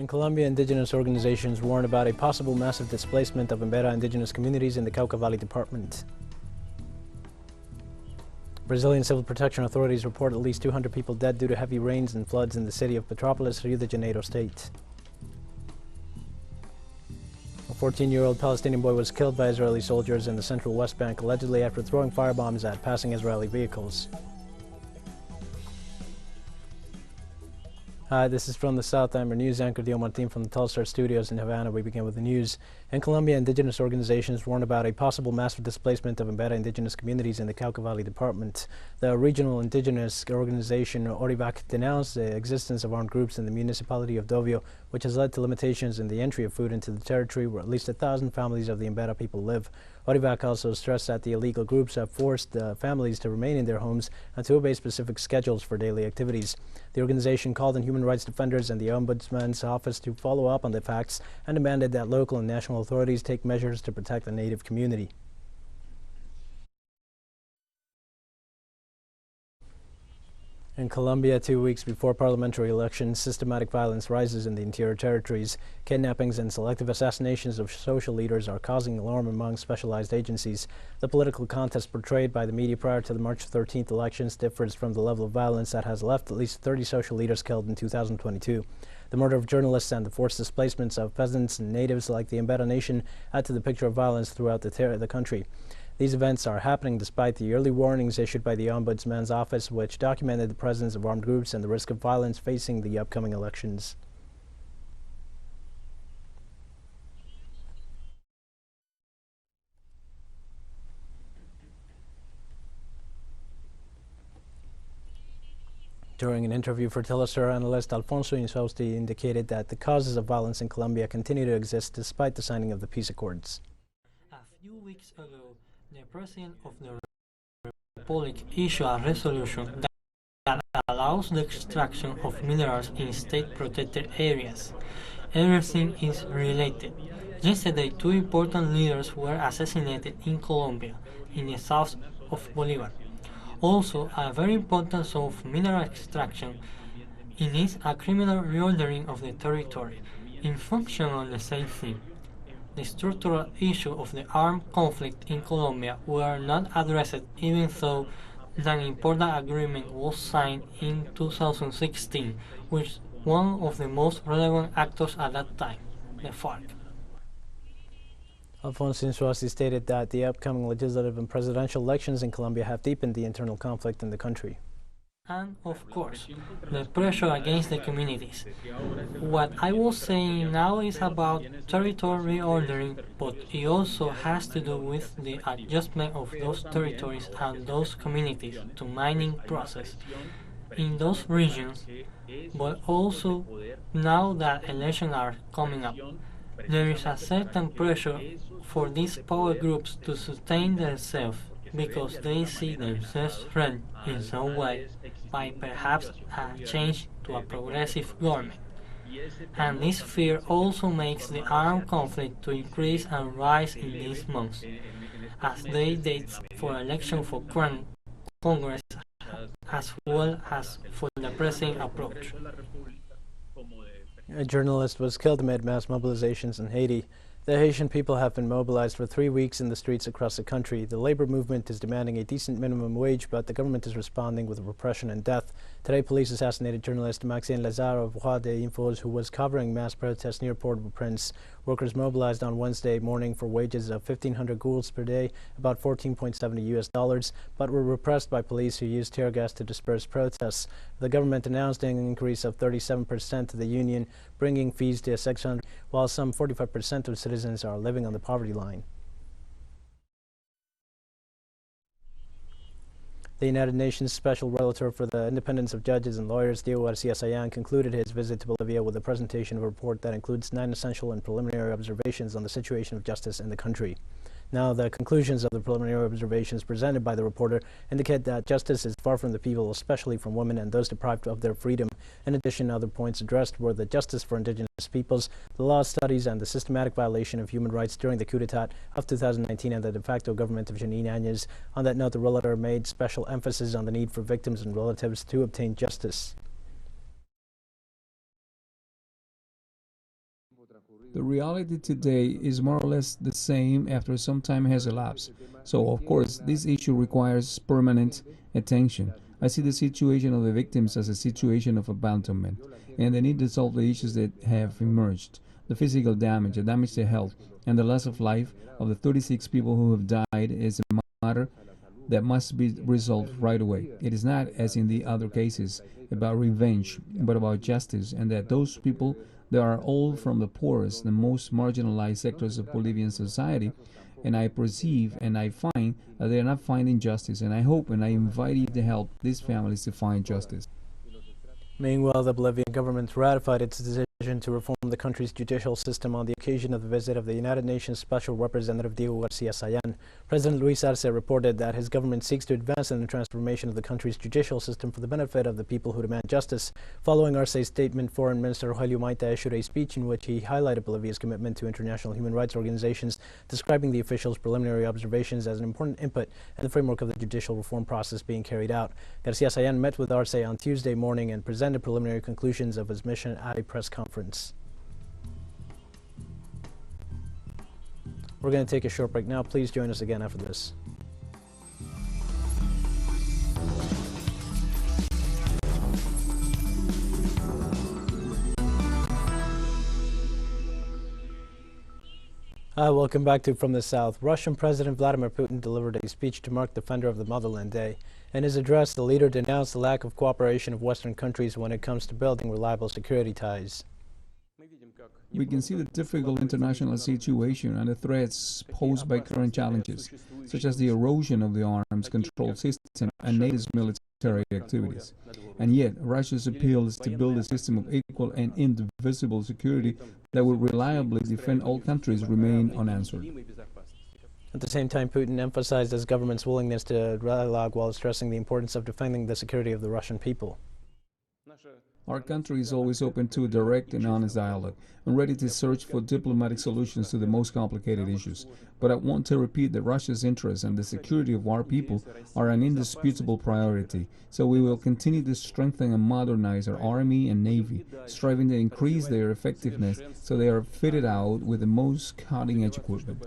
In Colombia, indigenous organizations warn about a possible massive displacement of Embera indigenous communities in the Cauca Valley department. Brazilian civil protection authorities report at least 200 people dead due to heavy rains and floods in the city of Petrópolis, Rio de Janeiro state. A 14-year-old Palestinian boy was killed by Israeli soldiers in the central West Bank, allegedly after throwing firebombs at passing Israeli vehicles. Hi, this is from the South. I'm your news anchor, Dio Martin, from the teleSUR studios in Havana. We begin with the news. In Colombia, indigenous organizations warn about a possible massive displacement of Embera indigenous communities in the Cauca Valley department. The regional indigenous organization, Orivac, denounced the existence of armed groups in the municipality of Dovio, which has led to limitations in the entry of food into the territory where at least 1,000 families of the Embera people live. Orivac also stressed that the illegal groups have forced families to remain in their homes and to obey specific schedules for daily activities. The organization called on human rights defenders and the Ombudsman's office to follow up on the facts and demanded that local and national authorities take measures to protect the native community. In Colombia, 2 weeks before parliamentary elections, systematic violence rises in the interior territories. Kidnappings and selective assassinations of social leaders are causing alarm among specialized agencies. The political contest portrayed by the media prior to the March 13th elections differs from the level of violence that has left at least 30 social leaders killed in 2022. The murder of journalists and the forced displacements of peasants and natives like the Embera Nation add to the picture of violence throughout the country. These events are happening despite the early warnings issued by the Ombudsman's office, which documented the presence of armed groups and the risk of violence facing the upcoming elections. During an interview for teleSUR, analyst Alfonso Insausti indicated that the causes of violence in Colombia continue to exist despite the signing of the peace accords. A few weeks ago, the President of the Republic issued a resolution that allows the extraction of minerals in state-protected areas. Everything is related. Yesterday, 2 important leaders were assassinated in Colombia, in the south of Bolívar. Also, a very important source of mineral extraction is a criminal reordering of the territory, in function of the same thing. The structural issue of the armed conflict in Colombia were not addressed even though an important agreement was signed in 2016 with one of the most relevant actors at that time, the FARC. Alfonso Insausti stated that the upcoming legislative and presidential elections in Colombia have deepened the internal conflict in the country. And, of course, the pressure against the communities. What I was saying now is about territory reordering, but it also has to do with the adjustment of those territories and those communities to mining process in those regions, but also now that elections are coming up. There is a certain pressure for these power groups to sustain themselves because they see themselves threatened in some way by perhaps a change to a progressive government. And this fear also makes the armed conflict to increase and rise in these months, as they dates for election for Congress as well as for the president approach. A journalist was killed amid mass mobilizations in Haiti. The Haitian people have been mobilized for 3 weeks in the streets across the country. The labor movement is demanding a decent minimum wage, but the government is responding with repression and death. Today, police assassinated journalist Maxime Lazare of Voix des Infos, who was covering mass protests near Port-au-Prince. Workers mobilized on Wednesday morning for wages of 1,500 goulds per day, about $14.70, but were repressed by police who used tear gas to disperse protests. The government announced an increase of 37% to the union, bringing fees to $600, while some 45% of citizens are living on the poverty line. The United Nations Special Relator for the Independence of Judges and Lawyers, Diego Garcia Sayan, concluded his visit to Bolivia with a presentation of a report that includes 9 essential and preliminary observations on the situation of justice in the country. Now, the conclusions of the preliminary observations presented by the reporter indicate that justice is far from the people, especially from women and those deprived of their freedom. In addition, other points addressed were the justice for indigenous peoples, the law studies, and the systematic violation of human rights during the coup d'etat of 2019 and the de facto government of Janine Áñez. On that note, the relator made special emphasis on the need for victims and relatives to obtain justice. The reality today is more or less the same after some time has elapsed. So, of course, this issue requires permanent attention. I see the situation of the victims as a situation of abandonment, and the need to solve the issues that have emerged. The physical damage, the damage to health, and the loss of life of the 36 people who have died is a matter that must be resolved right away. It is not, as in the other cases, about revenge, but about justice, and that those people that are all from the poorest, the most marginalized sectors of Bolivian society, and I perceive and I find that they are not finding justice, and I hope and I invite you to help these families to find justice. Meanwhile, the Bolivian government ratified its decision to reform the country's judicial system on the occasion of the visit of the United Nations Special Representative Diego Garcia Sayan. President Luis Arce reported that his government seeks to advance in the transformation of the country's judicial system for the benefit of the people who demand justice. Following Arce's statement, Foreign Minister Rogelio Maita issued a speech in which he highlighted Bolivia's commitment to international human rights organizations, describing the official's preliminary observations as an important input in the framework of the judicial reform process being carried out. Garcia Sayan met with Arce on Tuesday morning and presented preliminary conclusions of his mission at a press conference. We're going to take a short break now. Please join us again after this. Welcome back to From the South. Russian President Vladimir Putin delivered a speech to mark Defender of the Motherland Day. In his address, the leader denounced the lack of cooperation of Western countries when it comes to building reliable security ties. We can see the difficult international situation and the threats posed by current challenges, such as the erosion of the arms control system and NATO's military activities. And yet, Russia's appeal is to build a system of equal and indivisible security that will reliably defend all countries remain unanswered. At the same time, Putin emphasized his government's willingness to dialogue while stressing the importance of defending the security of the Russian people. Our country is always open to a direct and honest dialogue and ready to search for diplomatic solutions to the most complicated issues. But I want to repeat that Russia's interests and the security of our people are an indisputable priority. So we will continue to strengthen and modernize our army and navy, striving to increase their effectiveness so they are fitted out with the most cutting-edge equipment.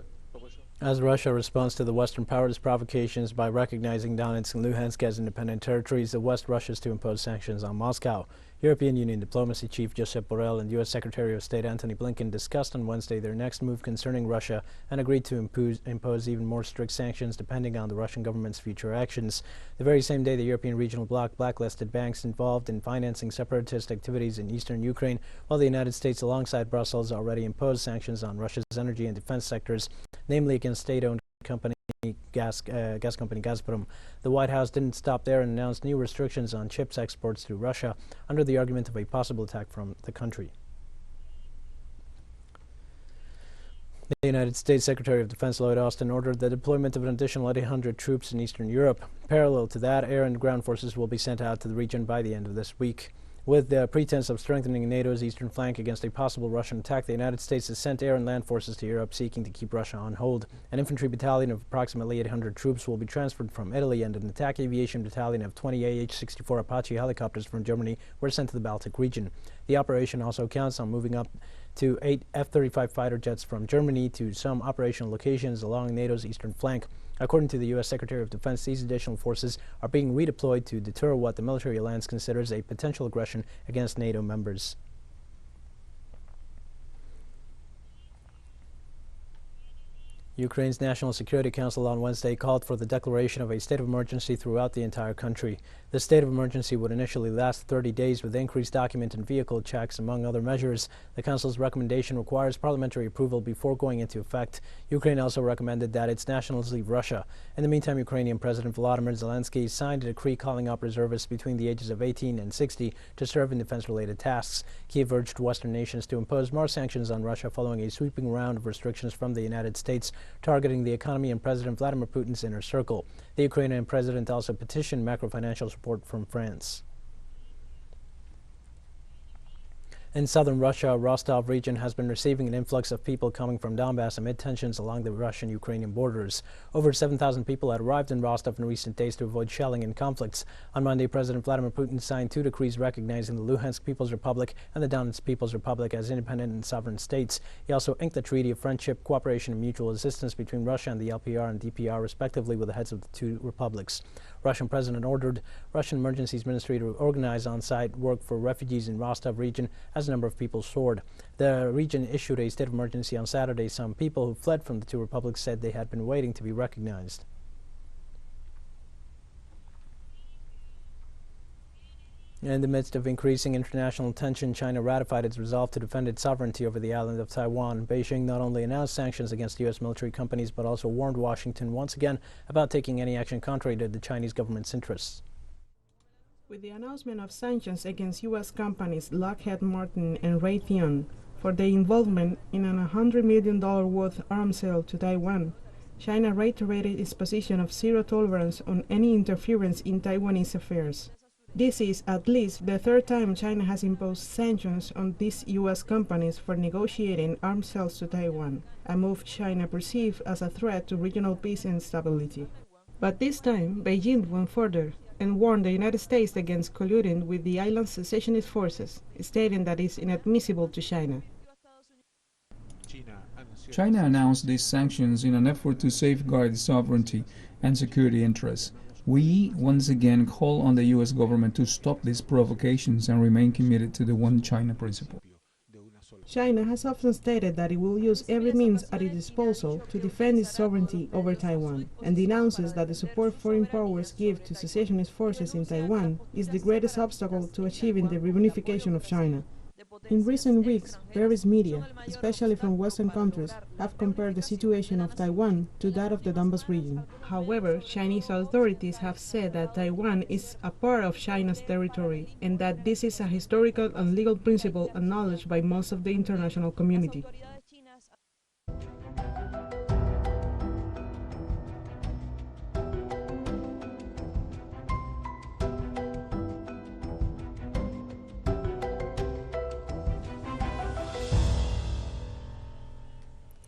As Russia responds to the Western powers' provocations by recognizing Donetsk and Luhansk as independent territories, the West rushes to impose sanctions on Moscow. European Union diplomacy chief Josep Borrell and U.S. Secretary of State Antony Blinken discussed on Wednesday their next move concerning Russia and agreed to impose even more strict sanctions depending on the Russian government's future actions. The very same day, the European regional bloc blacklisted banks involved in financing separatist activities in eastern Ukraine, while the United States, alongside Brussels, already imposed sanctions on Russia's energy and defense sectors, namely against state-owned gas company Gazprom. The White House didn't stop there and announced new restrictions on chips exports to Russia under the argument of a possible attack from the country. The United States Secretary of Defense Lloyd Austin ordered the deployment of an additional 800 troops in Eastern Europe. Parallel to that, air and ground forces will be sent out to the region by the end of this week. With the pretense of strengthening NATO's eastern flank against a possible Russian attack, the United States has sent air and land forces to Europe seeking to keep Russia on hold. An infantry battalion of approximately 800 troops will be transferred from Italy, and an attack aviation battalion of 20 AH-64 Apache helicopters from Germany were sent to the Baltic region. The operation also counts on moving up to 8 F-35 fighter jets from Germany to some operational locations along NATO's eastern flank. According to the U.S. Secretary of Defense, these additional forces are being redeployed to deter what the military alliance considers a potential aggression against NATO members. Ukraine's National Security Council on Wednesday called for the declaration of a state of emergency throughout the entire country. The state of emergency would initially last 30 days with increased document and vehicle checks, among other measures. The Council's recommendation requires parliamentary approval before going into effect. Ukraine also recommended that its nationals leave Russia. In the meantime, Ukrainian President Volodymyr Zelensky signed a decree calling up reservists between the ages of 18 and 60 to serve in defense-related tasks. Kyiv urged Western nations to impose more sanctions on Russia following a sweeping round of restrictions from the United States, targeting the economy and President Vladimir Putin's inner circle. The Ukrainian president also petitioned macro-financial support from France. In southern Russia, Rostov region has been receiving an influx of people coming from Donbass amid tensions along the Russian-Ukrainian borders. Over 7,000 people had arrived in Rostov in recent days to avoid shelling and conflicts. On Monday, President Vladimir Putin signed 2 decrees recognizing the Luhansk People's Republic and the Donetsk People's Republic as independent and sovereign states. He also inked the Treaty of Friendship, Cooperation and Mutual Assistance between Russia and the LPR and DPR, respectively, with the heads of the 2 republics. Russian president ordered Russian Emergencies Ministry to organize on-site work for refugees in Rostov region as a number of people soared. The region issued a state of emergency on Saturday. Some people who fled from the 2 republics said they had been waiting to be recognized. In the midst of increasing international tension, China ratified its resolve to defend its sovereignty over the island of Taiwan. Beijing not only announced sanctions against U.S. military companies, but also warned Washington once again about taking any action contrary to the Chinese government's interests. With the announcement of sanctions against U.S. companies Lockheed Martin and Raytheon for their involvement in an $100 million worth arms sale to Taiwan, China reiterated its position of zero tolerance on any interference in Taiwanese affairs. This is at least the 3rd time China has imposed sanctions on these U.S. companies for negotiating arms sales to Taiwan, a move China perceived as a threat to regional peace and stability. But this time, Beijing went further and warned the United States against colluding with the island's secessionist forces, stating that it's inadmissible to China. China announced these sanctions in an effort to safeguard its sovereignty and security interests. We once again call on the U.S. government to stop these provocations and remain committed to the One China principle. China has often stated that it will use every means at its disposal to defend its sovereignty over Taiwan, and denounces that the support foreign powers give to secessionist forces in Taiwan is the greatest obstacle to achieving the reunification of China. In recent weeks, various media, especially from Western countries, have compared the situation of Taiwan to that of the Donbas region. However, Chinese authorities have said that Taiwan is a part of China's territory and that this is a historical and legal principle acknowledged by most of the international community.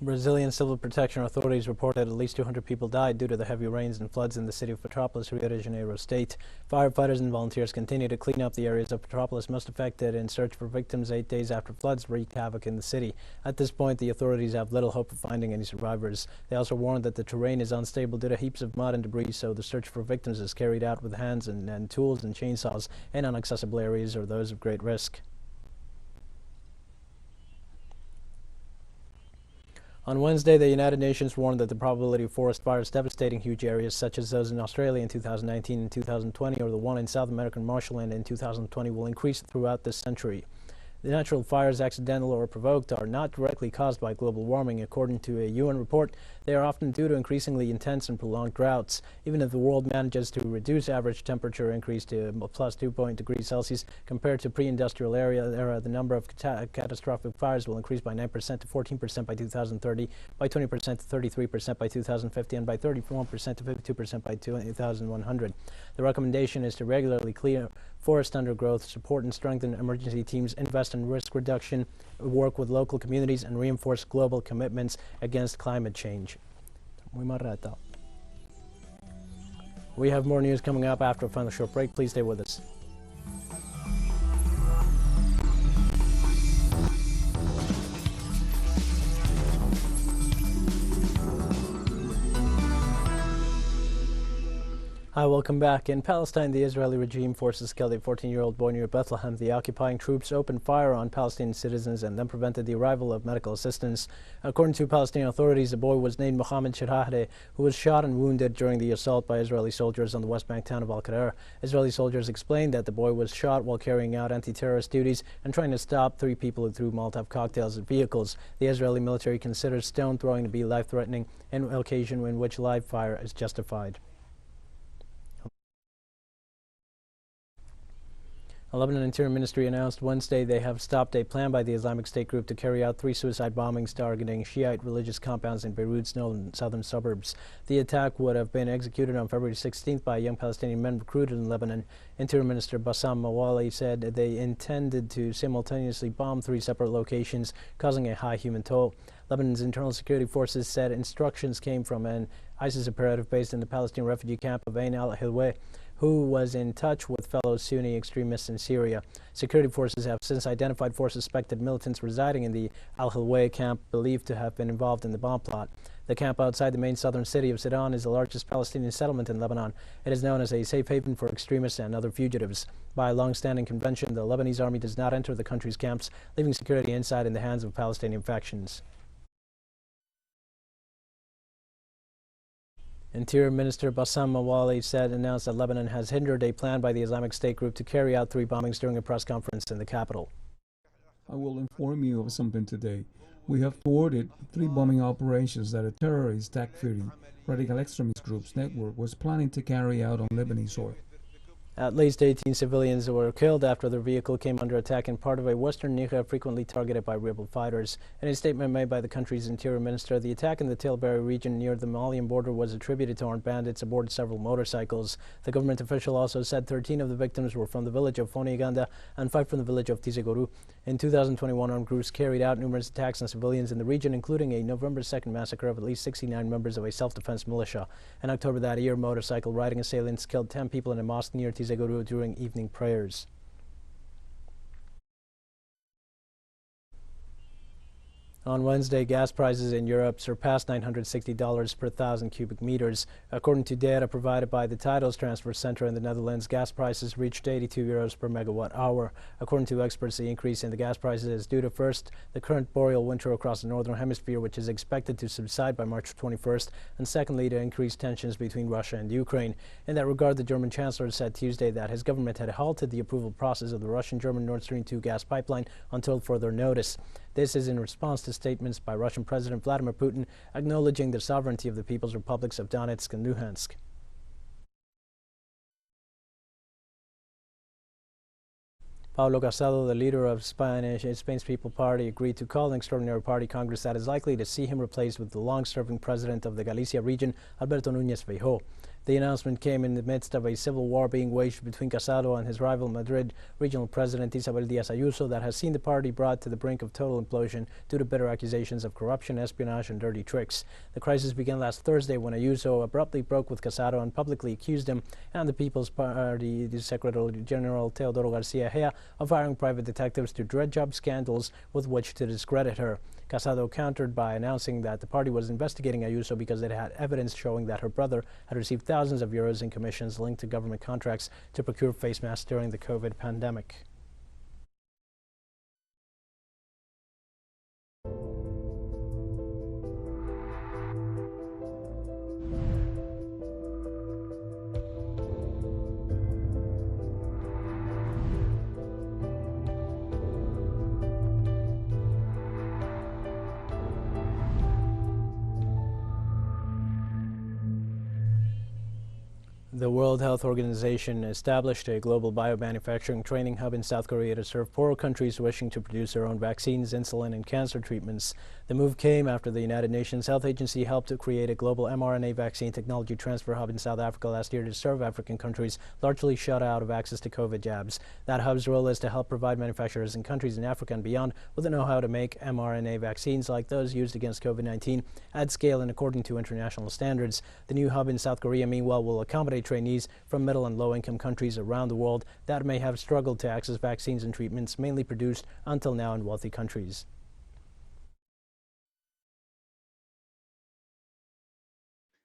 Brazilian civil protection authorities reported at least 200 people died due to the heavy rains and floods in the city of Petrópolis, Rio de Janeiro state. Firefighters and volunteers continue to clean up the areas of Petrópolis most affected in search for victims 8 days after floods wreaked havoc in the city. At this point, the authorities have little hope of finding any survivors. They also warned that the terrain is unstable due to heaps of mud and debris, so the search for victims is carried out with hands and tools and chainsaws in inaccessible areas or those of great risk. On Wednesday, the United Nations warned that the probability of forest fires devastating huge areas such as those in Australia in 2019 and 2020 or the one in South American marshland in 2020 will increase throughout this century. The natural fires, accidental or provoked, are not directly caused by global warming. According to a UN report, they are often due to increasingly intense and prolonged droughts. Even if the world manages to reduce average temperature increase to plus 2 degrees Celsius compared to pre-industrial era, the number of catastrophic fires will increase by 9% to 14% by 2030, by 20% to 33% by 2050, and by 31% to 52% by 2100. The recommendation is to regularly clear forest undergrowth, support and strengthen emergency teams, invest in risk reduction, work with local communities, and reinforce global commitments against climate change. We have more news coming up after a final short break. Please stay with us. Hi, welcome back. In Palestine, the Israeli regime forces killed a 14-year-old boy near Bethlehem. The occupying troops opened fire on Palestinian citizens and then prevented the arrival of medical assistance. According to Palestinian authorities, the boy was named Mohammed Shirahde, who was shot and wounded during the assault by Israeli soldiers on the West Bank town of Al-Qarar. Israeli soldiers explained that the boy was shot while carrying out anti-terrorist duties and trying to stop 3 people who threw Molotov cocktails at vehicles. The Israeli military considers stone throwing to be life-threatening, an occasion in which live fire is justified. The Lebanon Interior Ministry announced Wednesday they have stopped a plan by the Islamic State group to carry out 3 suicide bombings targeting Shiite religious compounds in Beirut's southern suburbs. The attack would have been executed on February 16th by young Palestinian men recruited in Lebanon. Interior Minister Bassam Mawali said they intended to simultaneously bomb 3 separate locations, causing a high human toll. Lebanon's internal security forces said instructions came from an ISIS operative based in the Palestinian refugee camp of Ain al-Hilwa, who was in touch with fellow Sunni extremists in Syria. Security forces have since identified 4 suspected militants residing in the al-Hilwa camp believed to have been involved in the bomb plot. The camp outside the main southern city of Sidon is the largest Palestinian settlement in Lebanon. It is known as a safe haven for extremists and other fugitives. By a long-standing convention, the Lebanese army does not enter the country's camps, leaving security inside in the hands of Palestinian factions. Interior Minister Bassam Mawali announced that Lebanon has hindered a plan by the Islamic State group to carry out 3 bombings during a press conference in the capital. I will inform you of something today. We have thwarted 3 bombing operations that a terrorist Takfiri radical extremist group's network was planning to carry out on Lebanese soil. At least 18 civilians were killed after their vehicle came under attack in part of a western Niger frequently targeted by rebel fighters. In a statement made by the country's interior minister, the attack in the Tilbury region near the Malian border was attributed to armed bandits aboard several motorcycles. The government official also said 13 of the victims were from the village of Foniganda and 5 from the village of Tizegourou. In 2021, armed groups carried out numerous attacks on civilians in the region, including a November 2nd massacre of at least 69 members of a self-defense militia. In October that year, motorcycle riding assailants killed 10 people in a mosque near Tizegourou during evening prayers. On Wednesday, gas prices in Europe surpassed $960 per 1,000 cubic meters. According to data provided by the Titles Transfer Center in the Netherlands, gas prices reached 82 euros per megawatt hour. According to experts, the increase in the gas prices is due to, first, the current boreal winter across the northern hemisphere, which is expected to subside by March 21st, and secondly, to increased tensions between Russia and Ukraine. In that regard, the German Chancellor said Tuesday that his government had halted the approval process of the Russian-German Nord Stream 2 gas pipeline until further notice. This is in response to statements by Russian President Vladimir Putin acknowledging the sovereignty of the People's Republics of Donetsk and Luhansk. Pablo Casado, the leader of Spain's People's Party, agreed to call an extraordinary party congress that is likely to see him replaced with the long-serving president of the Galicia region, Alberto Núñez Feijóo. The announcement came in the midst of a civil war being waged between Casado and his rival Madrid regional president Isabel Díaz Ayuso that has seen the party brought to the brink of total implosion due to bitter accusations of corruption, espionage, and dirty tricks. The crisis began last Thursday when Ayuso abruptly broke with Casado and publicly accused him and the People's Party Secretary General Teodoro Garcia Hea of hiring private detectives to dredge up scandals with which to discredit her. Casado countered by announcing that the party was investigating Ayuso because it had evidence showing that her brother had received thousands of euros in commissions linked to government contracts to procure face masks during the COVID pandemic. The World Health Organization established a global biomanufacturing training hub in South Korea to serve poorer countries wishing to produce their own vaccines, insulin, and cancer treatments. The move came after the United Nations Health Agency helped to create a global mRNA vaccine technology transfer hub in South Africa last year to serve African countries largely shut out of access to COVID jabs. That hub's role is to help provide manufacturers in countries in Africa and beyond with the know-how to make mRNA vaccines like those used against COVID-19 at scale and according to international standards. The new hub in South Korea, meanwhile, will accommodate trainees from middle and low-income countries around the world that may have struggled to access vaccines and treatments mainly produced until now in wealthy countries.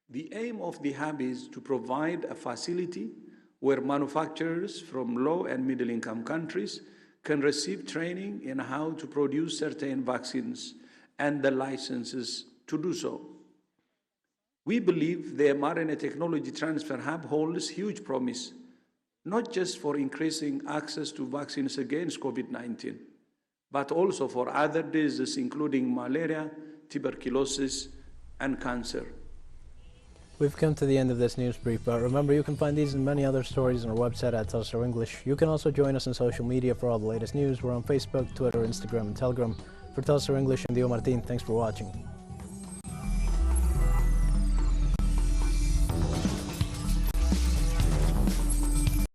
The aim of the hub is to provide a facility where manufacturers from low and middle-income countries can receive training in how to produce certain vaccines and the licenses to do so. We believe the mRNA Technology Transfer Hub holds huge promise, not just for increasing access to vaccines against COVID-19, but also for other diseases including malaria, tuberculosis, and cancer. We've come to the end of this news brief, but remember you can find these and many other stories on our website at teleSUR English. You can also join us on social media for all the latest news. We're on Facebook, Twitter, Instagram, and Telegram. For teleSUR English, I'm Dio Martin. Thanks for watching.